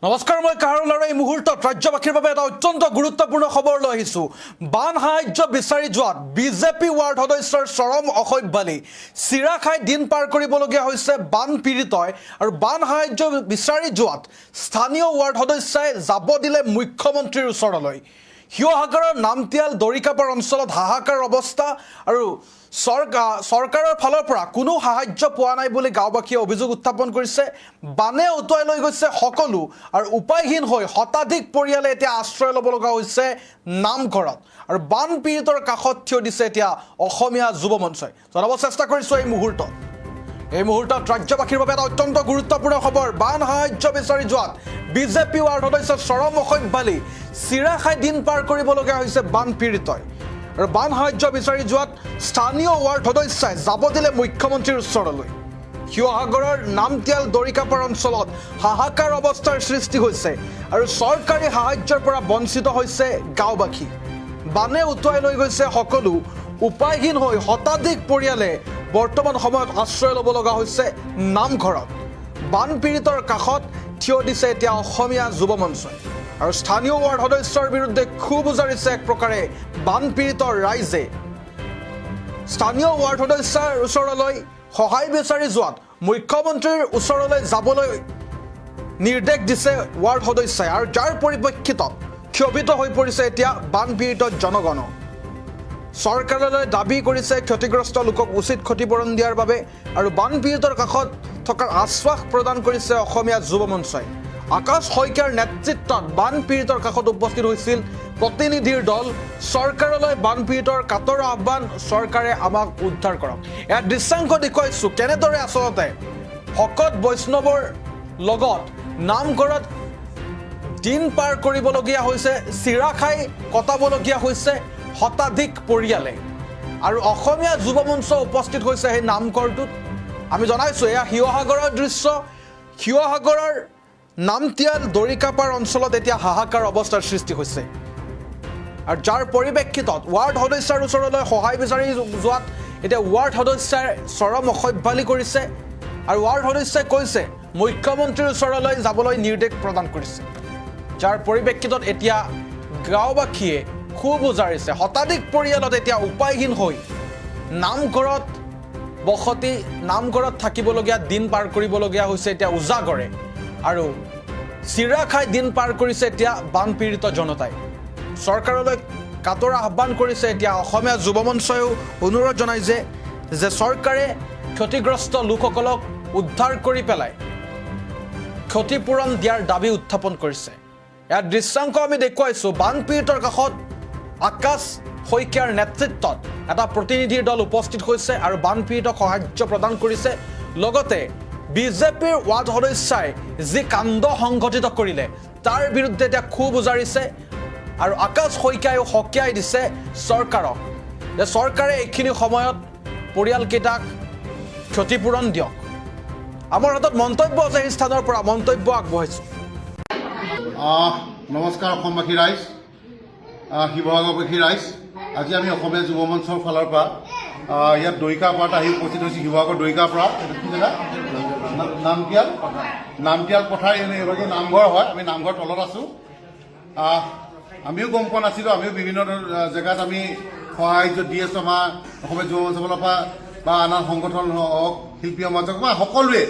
নমস্কাৰ, মই কাহৰুল আৰু এই মুহূৰ্তত ৰাজ্যবাসীৰ বাবে এটা অত্যন্ত গুৰুত্বপূৰ্ণ খবৰ লৈ আহিছোঁ। বান সাহায্য বিচাৰি যোৱাত বিজেপি ৱাৰ্ড সদস্যৰ চৰম অসভ্যালি। চিৰা খাই দিন পাৰ কৰিবলগীয়া হৈছে বান পীড়িতই। আৰু বান সাহায্য বিচাৰি যোৱাত স্থানীয় ৱাৰ্ড সদস্যই যাব দিলে মুখ্যমন্ত্ৰীৰ ওচৰলৈ। শিৱসাগৰৰ নামতিয়াল দৰিকাপাৰ অঞ্চলত হাহাকাৰ অৱস্থা আৰু চৰকাৰৰ ফালৰ পৰা কোনো সাহায্য পোৱা নাই বুলি গাঁওবাসীয়ে অভিযোগ উত্থাপন কৰিছে। বানে উটুৱাই লৈ গৈছে সকলো আৰু উপায়হীন হৈ শতাধিক পৰিয়ালে এতিয়া আশ্ৰয় ল'ব লগা হৈছে নামঘৰত। আৰু বান পীড়িতৰ কাষত থিয় দিছে এতিয়া অসমীয়া যুৱ মঞ্চই। জনাব চেষ্টা কৰিছোঁ এই মুহূৰ্তত ৰাজ্যবাসীৰ বাবে এটা অত্যন্ত গুৰুত্বপূৰ্ণ খবৰ। বান সাহায্য বিচাৰি যোৱাত বিজেপি ৱাৰ্ড সদস্যৰ চৰম অসভ্যালি। চিৰা খাই দিন পাৰ কৰিবলগীয়া হৈছে বান পীড়িতই। আৰু বান সাহায্য বিচাৰি যোৱাত স্থানীয় ৱাৰ্ড সদস্যই যাব দিলে মুখ্যমন্ত্ৰীৰ ওচৰলৈ। শিৱসাগৰৰ নামতিয়াল দৰিকাপাৰ অঞ্চলত হাহাকাৰ অৱস্থাৰ সৃষ্টি হৈছে আৰু চৰকাৰী সাহায্যৰ পৰা বঞ্চিত হৈছে গাঁওবাসী। বানে উটুৱাই লৈ গৈছে সকলো, উপায়হীন হৈ শতাধিক পৰিয়ালে বৰ্তমান সময়ত আশ্ৰয় ল'ব লগা হৈছে নামঘৰত। বান পীড়িতৰ কাষত থিয় দিছে এতিয়া অসমীয়া যুৱ মঞ্চই। আৰু স্থানীয় ৱাৰ্ড সদস্যৰ বিৰুদ্ধে ক্ষোভ উজাৰিছে এক প্ৰকাৰে বান পীড়িতৰ ৰাইজে। স্থানীয় ৱাৰ্ড সদস্যৰ ওচৰলৈ সহায় বিচাৰি যোৱাত মুখ্যমন্ত্ৰীৰ ওচৰলৈ যাবলৈ নিৰ্দেশ দিছে ৱাৰ্ড সদস্যই। আৰু যাৰ পৰিপ্ৰেক্ষিতত ক্ষোভিত হৈ পৰিছে এতিয়া বান পীড়িত জনগণ। চৰকাৰলৈ দাবী কৰিছে ক্ষতিগ্ৰস্ত লোকক উচিত ক্ষতিপূৰণ দিয়াৰ বাবে। আৰু বান পীড়িতৰ কাষত থকাৰ আশ্বাস প্ৰদান কৰিছে অসমীয়া যুৱ মঞ্চই। আকাশ শইকীয়াৰ নেতৃত্বত বান পীড়িতৰ কাষত উপস্থিত হৈছিল প্ৰতিনিধিৰ দল। চৰকাৰলৈ বান পীড়িতৰ কাতৰ আহ্বান, চৰকাৰে আমাক উদ্ধাৰ কৰক। ইয়াৰ দৃশ্যাংশ দেখুৱাইছোঁ কেনেদৰে আচলতে ভকত বৈষ্ণৱৰ লগত নামঘৰত দিন পাৰ কৰিবলগীয়া হৈছে, চিৰা খাই কটাবলগীয়া হৈছে শতাধিক পৰিয়ালে। আৰু অসমীয়া যুৱ মঞ্চ উপস্থিত হৈছে সেই নামঘৰটোত। আমি জনাইছোঁ এয়া শিৱসাগৰৰ দৃশ্য। শিৱসাগৰৰ নামতিয়াল দৰিকাপাৰ অঞ্চলত এতিয়া হাহাকাৰ অৱস্থাৰ সৃষ্টি হৈছে। আৰু যাৰ পৰিপ্ৰেক্ষিতত ৱাৰ্ড সদস্যৰ ওচৰলৈ সহায় বিচাৰি যোৱাত এতিয়া ৱাৰ্ড সদস্যই চৰম অসভ্যালি কৰিছে। আৰু ৱাৰ্ড সদস্যই কৈছে মুখ্যমন্ত্ৰীৰ ওচৰলৈ যাবলৈ নিৰ্দেশ প্ৰদান কৰিছে। যাৰ পৰিপ্ৰেক্ষিতত এতিয়া গাঁওবাসীয়ে ক্ষোভ উজাৰিছে। শতাধিক পৰিয়ালত এতিয়া উপায়হীন হৈ নামঘৰত বসতি, নামঘৰত থাকিবলগীয়া, দিন পাৰ কৰিবলগীয়া হৈছে এতিয়া উজাগৰে। আৰু চিৰা খাই দিন পাৰ কৰিছে এতিয়া বান পীড়িত জনতাই। চৰকাৰলৈ কাতৰ আহ্বান কৰিছে এতিয়া অসমীয়া যুৱ মঞ্চইও অনুৰোধ জনাইছে যে চৰকাৰে ক্ষতিগ্ৰস্ত লোকসকলক উদ্ধাৰ কৰি পেলাই ক্ষতিপূৰণ দিয়াৰ দাবী উত্থাপন কৰিছে। ইয়াৰ দৃশ্যাংশ আমি দেখুৱাইছোঁ। বান পীড়িতৰ কাষত আকাশ শইকীয়াৰ নেতৃত্বত এটা প্ৰতিনিধিৰ দল উপস্থিত হৈছে আৰু বান পীড়িতক সাহায্য প্ৰদান কৰিছে। লগতে বিজেপিৰ ৱাৰ্ড সদস্যই যি কাণ্ড সংঘটিত কৰিলে তাৰ বিৰুদ্ধে এতিয়া ক্ষোভ উজাৰিছে। আৰু আকাশ শইকীয়াইও সকীয়াই দিছে চৰকাৰক যে চৰকাৰে এইখিনি সময়ত পৰিয়ালকেইটাক ক্ষতিপূৰণ দিয়ক। আমাৰ হাতত মন্তব্য আছে, সেই স্থানৰ পৰা মন্তব্য আগবঢ়াইছোঁ। নমস্কাৰ অসমবাসী ৰাইজ, শিৱসাগৰবাসী ৰাইজ। আজি আমি অসমীয়া যুৱ মঞ্চৰ ফালৰ পৰা ইয়াত দৰিকাপাৰত আহি উপস্থিত হৈছোঁ। শিৱসাগৰ দৰিকাপাৰ কি জেগা? নামতিয়াল পথাৰ। এগৰাকী নামঘৰ হয়। আমি নামঘৰ তলত আছোঁ। আমিও গম পোৱা নাছিলোঁ। আমিও বিভিন্ন জেগাত আমি সাহায্য দি আছোঁ। আমাৰ অসমীয়া যুৱ মঞ্চৰ ফালৰ পৰা বা আন সংগঠন হওক, শিল্পী সমাজক বা সকলোৱে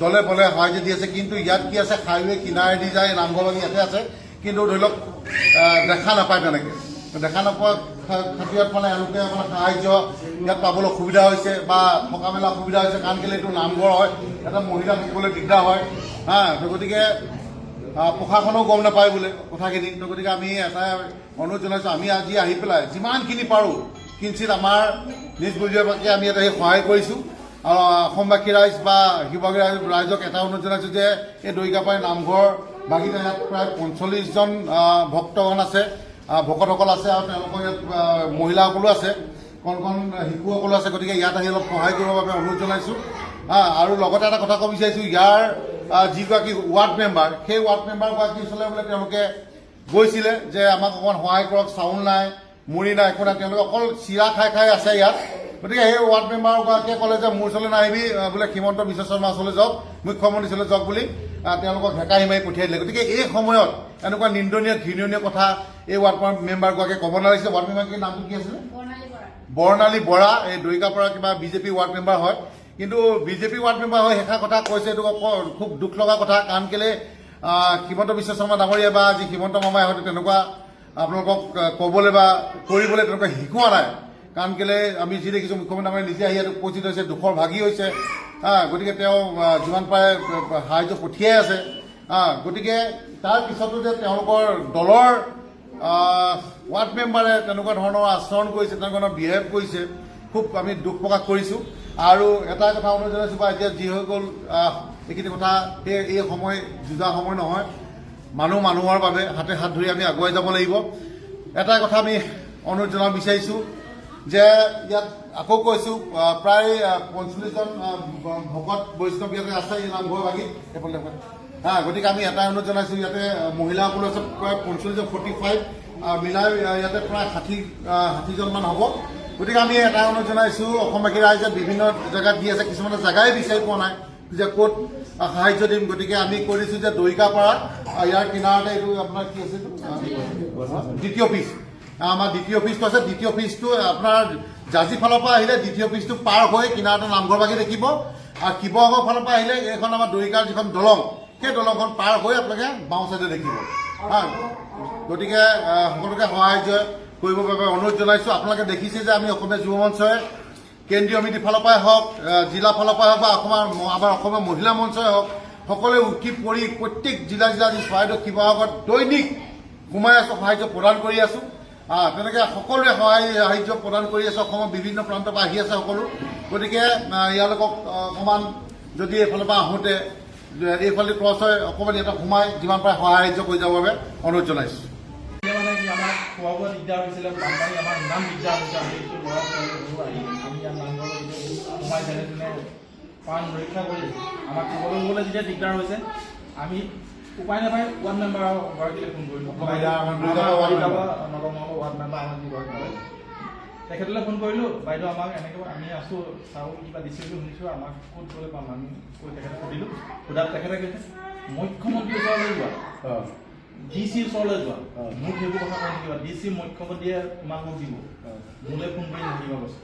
দলে বলে সাহায্য দি আছে। কিন্তু ইয়াত কি আছে, হাইৱে কিনাৰেদি যায় নামঘৰ ইয়াতে আছে, কিন্তু ধৰি লওক দেখা নাপায়। তেনেকৈ দেখা নোপোৱা খাতিৰত মানে এওঁলোকে আপোনাৰ সাহায্য ইয়াত পাবলৈ অসুবিধা হৈছে বা থকা মেলা অসুবিধা হৈছে। কাৰণ কেলৈ এইটো নামঘৰ হয়, এটা মহিলা থাকিবলৈ দিগদাৰ হয়। গতিকে প্ৰশাসনেও গম নাপায় বোলে কথাখিনি। গতিকে আমি এটা অনুৰোধ জনাইছোঁ, আমি আজি আহি পেলাই যিমানখিনি পাৰোঁ কিঞ্চিত আমাৰ নিজ বুজিয়াকে আমি এটা সহায় কৰিছোঁ। আৰু অসমবাসী ৰাইজ বা শিৱসাগৰ ৰাইজক এটা অনুৰোধ জনাইছোঁ যে এই দৰিকাপাৰ নামঘৰ বাগিচা ইয়াত প্ৰায় 45জন ভক্তগণ আছে, ভকতসকল আছে। আৰু তেওঁলোকৰ ইয়াত মহিলাসকলো আছে, কণ কণ শিশুসকলো আছে। গতিকে ইয়াত আহি অলপ সহায় কৰিবৰ বাবে অনুৰোধ জনাইছোঁ। আৰু লগতে এটা কথা ক'ব বিচাৰিছোঁ, ইয়াৰ যিগৰাকী ৱাৰ্ড মেম্বাৰ, সেই ৱাৰ্ড মেম্বাৰগৰাকীৰ ওচৰলৈ বোলে তেওঁলোকে গৈছিলে যে আমাক অকণমান সহায় কৰক, চাউল নাই, মুড়ি নাই, একো নাই। তেওঁলোকে অকল চিৰা খাই খাই আছে ইয়াত। গতিকে সেই ৱাৰ্ড মেম্বাৰগৰাকীয়ে ক'লে যে মোৰ ওচৰলৈ নাহিবি, বোলে হিমন্ত বিশ্ব শৰ্মাৰ ওচৰলৈ যাওক, মুখ্যমন্ত্ৰীৰ ওচৰলৈ যাওক বুলি। তেওঁলোকক হেঁকাহি মাৰি পঠিয়াই দিলে। গতিকে এই সময়ত এনেকুৱা নিন্দনীয় ঘৃণনীয় কথা এই ৱাৰ্ড মেম্বাৰগৰাকীয়ে ক'ব নালাগিছে। ৱাৰ্ড মেম্বাৰগৰাকীৰ নামটো কি আছিলে? বৰ্ণালী বৰা। এই দৰিকাপাৰা কিবা বিজেপি ৱাৰ্ড মেম্বাৰ হয়, কিন্তু বিজেপি ৱাৰ্ড মেম্বাৰ হৈ সেইষাৰ কথা কৈছে। এইটো খুব দুখ লগা কথা, কাৰণ কেলৈ হিমন্ত বিশ্ব শৰ্মা ডাঙৰীয়া বা আজি হিমন্ত মামাই হয়তো তেনেকুৱা আপোনালোকক ক'বলৈ বা কৰিবলৈ তেনেকুৱা শিকোৱা নাই। কাৰণ কেলৈ আমি যি দেখিছোঁ মুখ্যমন্ত্ৰী ডাঙৰীয়া নিজে আহি ইয়াত উপস্থিত হৈছে, দুখৰ ভাগি হৈছে। গতিকে তেওঁ যিমান পাৰে সাহায্য পঠিয়াই আছে। গতিকে তাৰ পিছতো যে তেওঁলোকৰ দলৰ ৱাৰ্ড মেম্বাৰে তেনেকুৱা ধৰণৰ আচৰণ কৰিছে, তেনেকুৱা ধৰণৰ বিহেভ কৰিছে, খুব আমি দুখ প্ৰকাশ কৰিছোঁ। আৰু এটা কথা অনুৰোধ জনাইছোঁ বা এতিয়া যি হৈ গ'ল এইখিনি কথা, এই সময় যুঁজা সময় নহয়। মানুহৰ বাবে হাতে হাত ধৰি আমি আগুৱাই যাব লাগিব। এটা কথা আমি অনুৰোধ জনাব বিচাৰিছোঁ যে ইয়াত আকৌ কৈছোঁ প্ৰায় 45জন ভকত বৈষ্ণৱ ইয়াতে আছে এই নামঘৰ ভাগি এইফালে। গতিকে আমি এটাই অনুৰোধ জনাইছোঁ, ইয়াতে মহিলাসকল আছে প্ৰায় 45-45 মিলাই ইয়াতে প্ৰায় 60জনমান হ'ব। গতিকে আমি এটা অনুৰোধ জনাইছোঁ, অসমবাসী ৰাইজে বিভিন্ন জেগাত দি আছে, কিছুমানে জেগাই বিচাৰি পোৱা নাই যে ক'ত সাহায্য দিম। গতিকে আমি কৰিছোঁ যে দৰিকাপাৰা ইয়াৰ কিনাৰতে এইটো আপোনাৰ কি আছে, দ্বিতীয় পিচ, আমাৰ দ্বিতীয় পিচটো আছে। দ্বিতীয় পিচটো আপোনাৰ জাজি ফালৰ পৰা আহিলে দ্বিতীয় পিচটো পাৰ হৈ কিনাৰতে নামঘৰ ভাগি দেখিব। আৰু শিৱসাগৰ ফালৰ পৰা আহিলে এইখন আমাৰ দৰিকাৰ যিখন দলং, সেই দলংখন পাৰ হৈ আপোনালোকে বাওঁ চাইডে দেখিব। গতিকে সকলোকে সাহায্য কৰিবৰ বাবে অনুৰোধ জনাইছোঁ। আপোনালোকে দেখিছে যে আমি অসমীয়া যুৱ মঞ্চই কেন্দ্ৰীয় সমিতিৰ ফালৰ পৰাই হওক, জিলা ফালৰ পৰাই হওক বা আমাৰ অসমীয়া মহিলা মঞ্চই হওক, সকলোৱে উঠি পৰি প্ৰত্যেক জিলা যি চৰাইদেউ শিৱসাগৰত দৈনিক সোমাই আছোঁ, সাহায্য প্ৰদান কৰি আছোঁ। তেনেকৈ সকলোৱে সাহায্য প্ৰদান কৰি আছে। অসমৰ বিভিন্ন প্ৰান্তৰ পৰা আহি আছে সকলো। গতিকে ইয়ালোকক অকণমান যদি এইফালৰ পৰা আহোঁতে এইফালে ক্ৰছ হয় অকণমান ইয়াতে সোমাই যিমান পাৰে সাহায্য কৰি যাবৰ বাবে অনুৰোধ জনাইছোঁ। মানে কি আমাৰ খোৱা বোৱা দিগদাৰ হৈছিলে, বানপানী আমাৰ ইমান দিগদাৰ হৈছে। আমি ল'ৰা ছোৱালীবোৰ আহি আমি ইয়াত নামঘৰ সোমাই যেনে তেনে পাণ ৰক্ষা কৰি আমাক খাবলৈ গ'লে যেতিয়া দিগদাৰ হৈছে, আমি উপায় নাপায় ৱাৰ্ড মেম্বাৰগৰাকীলৈ ফোন কৰিলোঁ। নগৰ ৱাৰ্ড মেম্বাৰ আমাৰ যিগৰাকী হয় তেখেতলৈ ফোন কৰিলোঁ, বাইদেউ আমাক এনেকৈ আমি আছোঁ, চাউল কিবা দিছিল বুলি শুনিছোঁ, আমাক ক'ত গ'লে পাম আমি কৈ তেখেতক সুধিলোঁ। সোধাত তেখেতে কৈছে মুখ্যমন্ত্ৰীৰ ওচৰলৈ যোৱা, DC ওচৰলৈ যোৱা। মোক সেইবোৰ কথা কৈ থাকিবা, DC মুখ্যমন্ত্ৰীয়ে তোমাক মোক দিব, মোলৈ ফোন কৰি নিদিবা কৈছে।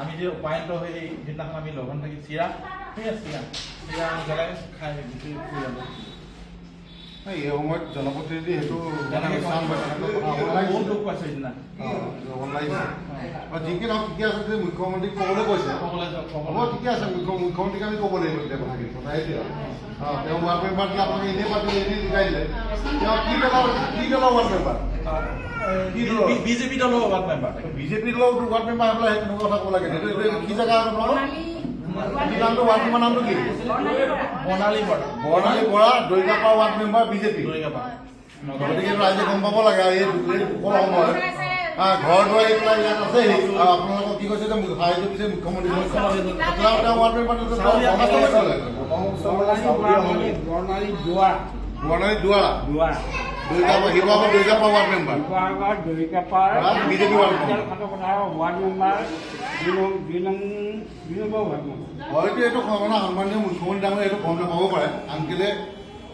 আমি যে উপায়ন্ত হৈ সেইদিনাখন আমি লগন থাকি চিৰা আমি জ্বলাই খাই গুচি ফুৰি যালোঁ। এই সময়ত জনপ্ৰতিনিধি সেইটো বহুত দুখ পাইছোঁ সেইদিনা। যিকি নহওক ঠিকে আছে, যদি মুখ্যমন্ত্ৰীক ক'বলৈ কৈছে হ'ব, ঠিকে আছে। মুখ্যমন্ত্ৰীক আমি ক'ব লাগিব তেতিয়া কথাখিনি। কথা সেইটোৱে তেওঁ ৱাৰ্ড মেম্বাৰ দি আপোনালোকে এনেই পাতিলে, এনেই শিকাই দিলে। তেওঁ কি দলৰ ৱাৰ্ড মেম্বাৰ? বিজেপি দলৰ ৱাৰ্ড মেম্বাৰ। বিজেপি দলৰ ৱাৰ্ড মেম্বাৰ আহি পেলাই তেনেকুৱা কথা ক'ব লাগে। সেইটো কি জেগা আপোনালোকৰ? নামটো ৱাৰ্ড মেম্বাৰ নামটো কি? বৰ্ণালী বৰা, দৰিকাপাৰা ৱাৰ্ড মেম্বাৰ বিজেপি। গতিকে ৰাইজে গম পাব লাগে। এই দুখৰ সময়ত ঘৰ দুৱাৰ এই পেলাই ইয়াত আছে। আপোনালোকক কি কৈছে যে সাহায্য দিছে মুখ্যমন্ত্ৰী ward member Barnali Duarah, Sivasagar Darikapara ward member, BJP ward member. হয়তো এইটো মানে সন্মানীয় মুখ্যমন্ত্ৰী ডাঙৰীয়া এইটো গম নাপাব পাৰে। আনকালে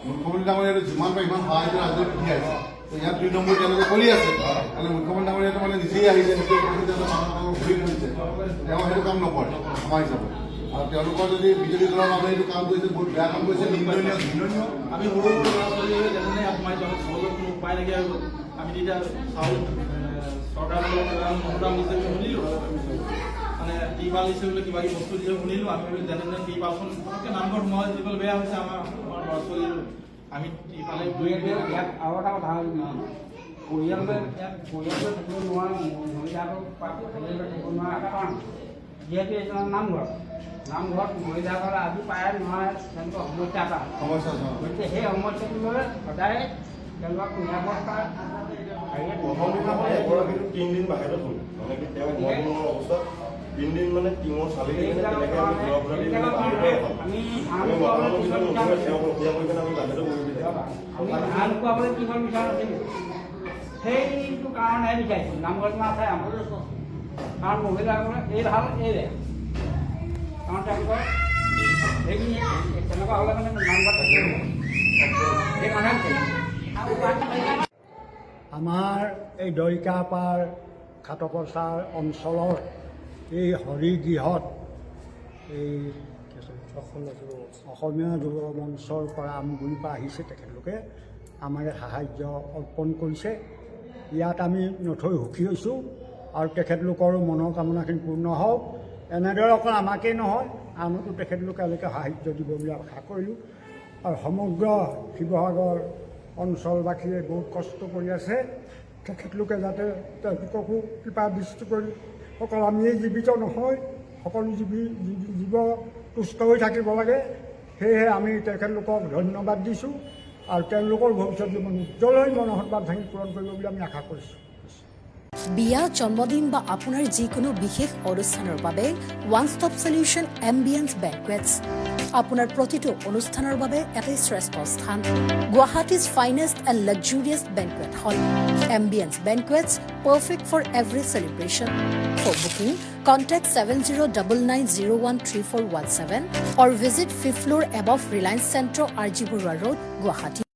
মুখ্যমন্ত্ৰী ডাঙৰীয়া এইটো যিমান পাৰে ইমান সাহায্য ৰাইজে পঠিয়াইছে। ইয়াত 2 নম্বৰ তেওঁলোকে কৰি আছে। মানে মুখ্যমন্ত্ৰী ডাঙৰীয়াটো মানে নিজেই আহিছে, নিজেই ঘূৰি ফুৰিছে। তেওঁ সেইটো কাম নকৰে আমাৰ হিচাপত। আৰু তেওঁলোকৰ যদি বিজেপি দলৰ মানুহে এইটো কাম কৰিছে, বহুত বেয়া কাম কৰিছে, নিন্দনীয়। আমি সৰু ল'ৰা ছোৱালী হৈ যেনে সোমাই যাওঁ, চাউলৰ কোনো উপায় নাইকিয়া হৈ গ'ল। আমি তেতিয়া চাউল চৰকাৰৰ অনুদান দিছে বুলি শুনিলোঁ, মানে টিপাল দিছে বুলি কিবা কিবি বস্তু দিছে শুনিলোঁ। আমি যেনে তেনে টিপালখন পটককৈ নামঘৰত সোমাই যিবোৰ বেয়া হৈছে আমাৰ ল'ৰা ছোৱালী, আমি টিপালে ইয়াত আৰু এটা কথা হ'ল, পৰিয়াললৈ থাকিব নোৱাৰা, মহিলাটো থাকিব নোৱাৰা এটা কাৰণ, যিহেতু এইজন নামঘৰত মহিলাসকলে আজি পাৰে নহয়, তেওঁলোকৰ সমস্যা এটা গতিকে সেই সমস্যাটো লৈ সদায় তেওঁলোকক নিৰাপত্তা এগৰাকীটো 3 দিন বাহিৰত হ'ল, মানে কি তেওঁ মনমোহন অৱস্থাত 3 দিন মানে টিঙৰ চালি আমি ধান খুৱাবলৈ কিমান বিচাৰ নাছিলোঁ, সেইটো কাৰণেহে বিচাৰিছোঁ। নামঘৰত আছে আমাৰ, কাৰণ মহিলাসকলে এই ভাল এই বেয়া, কাৰণ তেওঁলোকৰ সেইখিনি তেনেকুৱা হ'লে মানে নামঘৰত থাকিব। আমাৰ এই দৰিকাপাৰ খাটপচাৰ অঞ্চলৰ এই হৰিগৃহত এই কি আছিলে, অসমীয়া যুৱ মঞ্চৰ পৰা আমগুৰিৰ পৰা আহিছে তেখেতলোকে আমাৰ সাহাৰ্য অৰ্পণ কৰিছে। ইয়াত আমি নথৈ সুখী হৈছোঁ আৰু তেখেতলোকৰ মনৰ কামনাখিনি পূৰ্ণ হওক। এনেদৰে অকল আমাকেই নহয়, আনকো তেখেতলোকে এনেকৈ সাহাৰ্য দিব বুলি আশা কৰিলোঁ। আৰু সমগ্ৰ শিৱসাগৰ অঞ্চলবাসীয়ে বহুত কষ্ট কৰি আছে, তেখেতলোকে যাতে তেওঁলোককো কৃপা দৃষ্টি কৰি অকল আমিয়েই জীৱিত নহয়, সকলো জীৱ সুস্থ হৈ থাকিব লাগে। সেয়েহে আমি তেখেতলোকক ধন্যবাদ দিছোঁ আৰু তেওঁলোকৰ ভৱিষ্যত জীৱন উজ্জ্বল হৈ মনোহৰ বাঞ্ছাখিনি পূৰণ কৰিব বুলি আমি আশা কৰিছোঁ। বিয়া, জন্মদিন বা আপোনাৰ যিকোনো বিশেষ অনুষ্ঠানৰ বাবে one stop solution ambience banquets. আপোনাৰ প্ৰতিটো অনুষ্ঠানৰ বাবে এটাই শ্ৰেষ্ঠ স্থান, Guwahati's finest and luxurious banquet hall. Ambience banquets, perfect for every celebration. For booking, contact 7099013417 or visit 5th floor above Reliance Centro, RG Burwa Road, Guwahati.